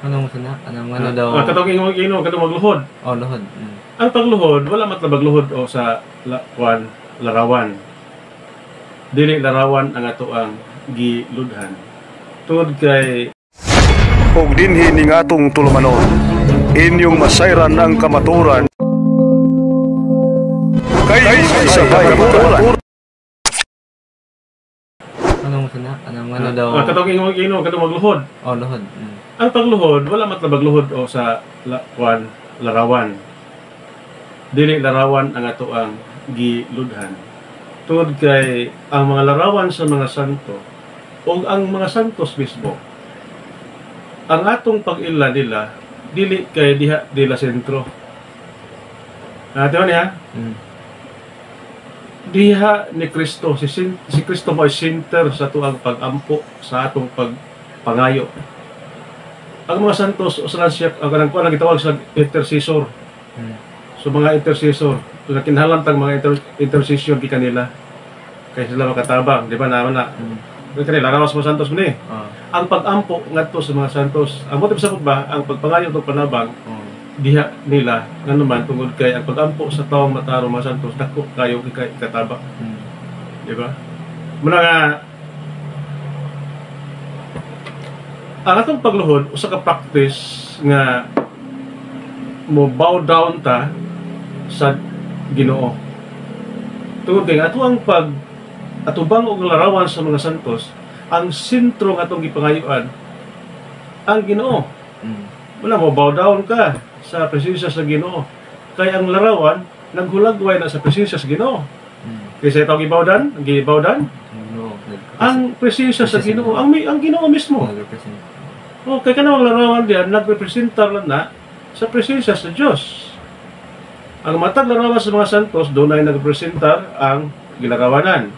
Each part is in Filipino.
Anong sana? Ano daw? Katong ino kadto magluhod. Oh, luhod. Ang pagluhod wala matlabag luhod o sa larawan. Dili larawan ang ato ang giludhan. Tungod kay og dinhi ning atong tulumanon inyong masayran ang kamaturan kay sabay kamaturan. Anong sana? Ano daw? Katong ino kadto magluhod. Oh, luhod. Ang pagluhod wala matlabag luhod o sa larawan. Dili larawan ang ato ang giludhan. Tungod kay ang mga larawan sa mga santo o ang mga santos mismo, ang atong pag-ila nila dili kay diha dila sentro. Ito niya. Diha ni Kristo si Kristo mo ay center sa tuang pag-ampo sa atong pagpangayo. Ang mga santos o sa siya ang kanang kuan gitawag sa intercessor. So mga intercessor, so nakinahanglan mga intercession ki kanila kay sila makatabang, di ba naman na? Kanila rawas mga santos mo ni. Ang pag-ampo ngadto sa mga santos, ang motibo sa ba ang pagpangayo ug panabang diha nila nganuman tungod kay ang pag-ampo sa taong mataro mga santos dako kayo katabang. Di ba? Muna nga ang atong pagluhod usa ka practice nga mo bow down ta sa Ginoo. Tungod kay ato ang atubang og larawan sa mga santos, ang sentro nga atong gipangayuan ang Ginoo. Wala mo bow down ka sa presensya sa Ginoo. Kay ang larawan naghulagway na sa presensya sa Ginoo. Kaysa ito gibawdan, ang presensya sa Ginoo, ang Ginoo mismo. Kay kanang larawan diyan nagrepresentar lang na sa presensya sa Dios. Ang matag larawan sa mga santos doon ay nagrepresentar ang ginagawanan.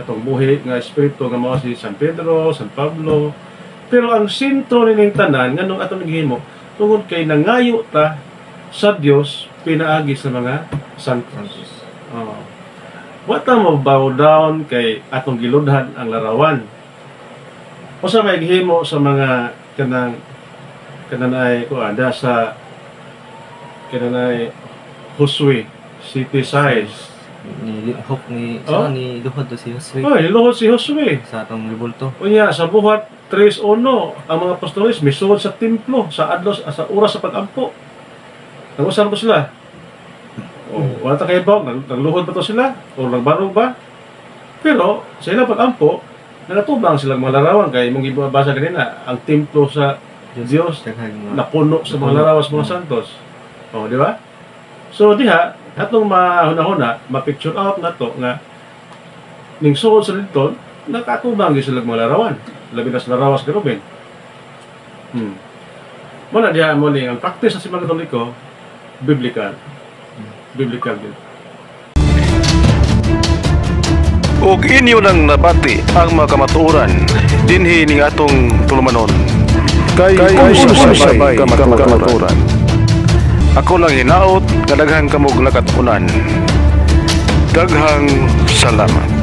Katong buhi nga espiritu nga mao si San Pedro, San Pablo. Pero ang sentro ning tanan nganong atong gihimo tungod kay nangayo ta sa Dios pinaagi sa mga santos. Wa ta mo bow down kay atong giludhan ang larawan. Usa may gihimo sa mga kanang ay kuanda sa kanang Josue city size ni luhod to si Josue. Luhod si Josue sa atong ribulto. Unya sa buhat 3:1 ang mga apostoles misuod sa templo sa adlaw sa oras sa pag-ampo. Nag-usap ko sila. Wala ta kay nagluhod pa to sila o nagbarog ba? Pero sa ilang pag-ampo nagatubang silang mga larawan kay mong gibasa kanina ang templo sa Dios napuno sa mga larawan sa mga santos. Di ba? So diha atong mahuna-huna ma-picture out nato nga ning suod sa dito nakatubang gyud sila mga larawan labi na sa larawas ni Ruben. Muna diha mo ning ang practice sa Simbahan Katoliko biblical din. Og inyo nang nabati ang mga kamatuoran dinhi ning atong tulumanon kay sabay kamatuoran. Ako lang hinaot nga daghang kamog nakatunan. Daghang salamat.